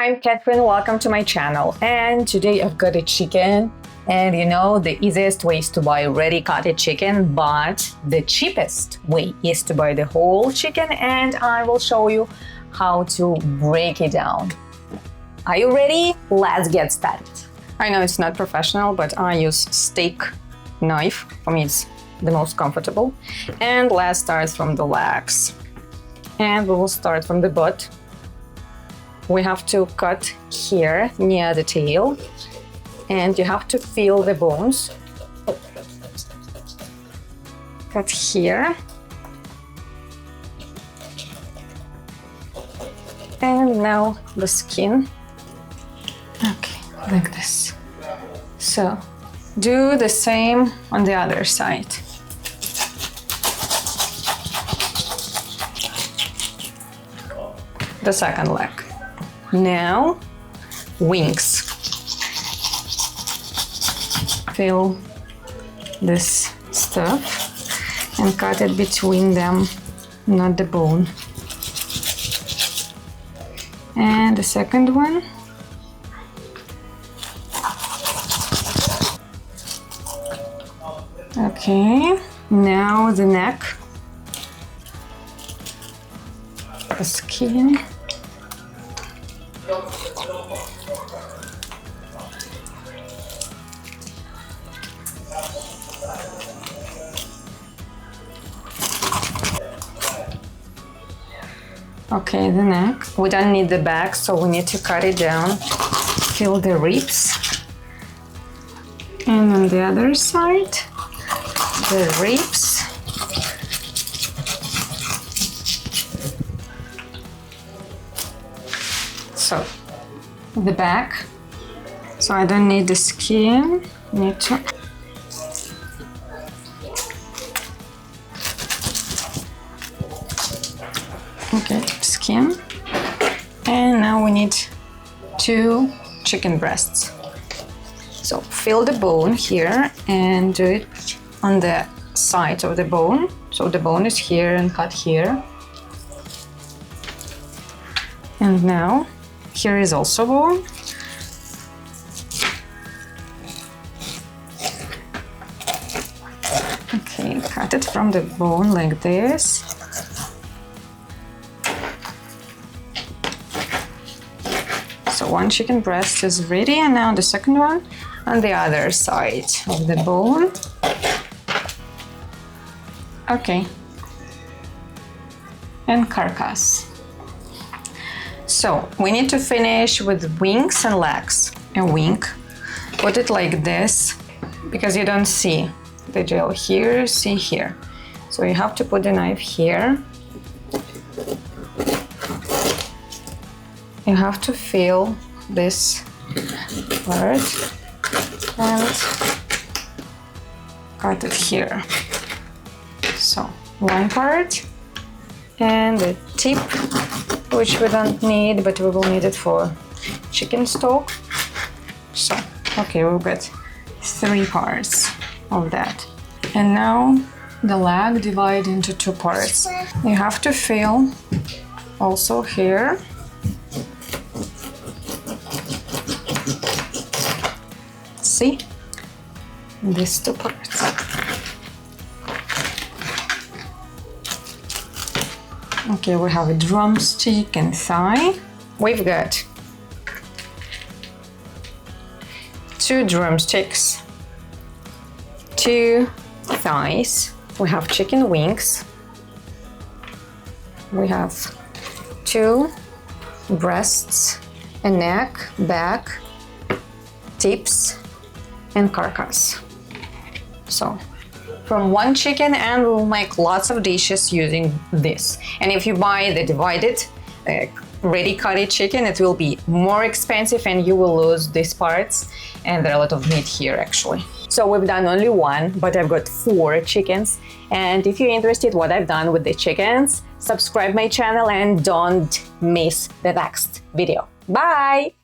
I'm Catherine, welcome to my channel. And today I've got a chicken. And you know, the easiest way is to buy ready cut chicken, but the cheapest way is to buy the whole chicken, and I will show you how to break it down. Are you ready? Let's get started. I know it's not professional, but I use steak knife. For me, it's the most comfortable. And let's start from the legs. And we will start from the butt. We have to cut here near the tail. And you have to feel the bones. Cut here. And now the skin. Okay, like this. So, do the same on the other side. The second leg. Now, wings. Fill this stuff and cut it between them, not the bone. And the second one. Okay, now the neck, the skin. Okay, the neck. We don't need the back, so we need to cut it down. Feel the ribs. And on the other side, the ribs. So, the back. So I don't need the skin. Need to. Okay, skin. And now we need 2 chicken breasts. So fill the bone here and do it on the side of the bone. So the bone is here and cut here. And now here is also bone. Okay, cut it from the bone like this. So one chicken breast is ready, and now the second one on the other side of the bone. Okay. And carcass. So we need to finish with wings and legs. A wing. Put it like this, because you don't see the gel here, see here. So you have to put the knife here. You have to feel this part and cut it here. So one part and the tip, which we don't need, but we will need it for chicken stock. So, okay, we've got 3 parts of that. And now the leg divide into 2 parts. You have to feel also here. See? These 2 parts. Okay, we have a drumstick and thigh. We've got 2 drumsticks, 2 thighs. We have chicken wings. We have 2 breasts, a neck, back, tips, and carcass. So from 1 chicken, and we'll make lots of dishes using this. And if you buy the divided ready cut chicken, it will be more expensive and you will lose these parts, and there are a lot of meat here actually. So we've done only 1, but I've got 4 chickens. And if you're interested what I've done with the chickens, subscribe my channel and don't miss the next video. Bye!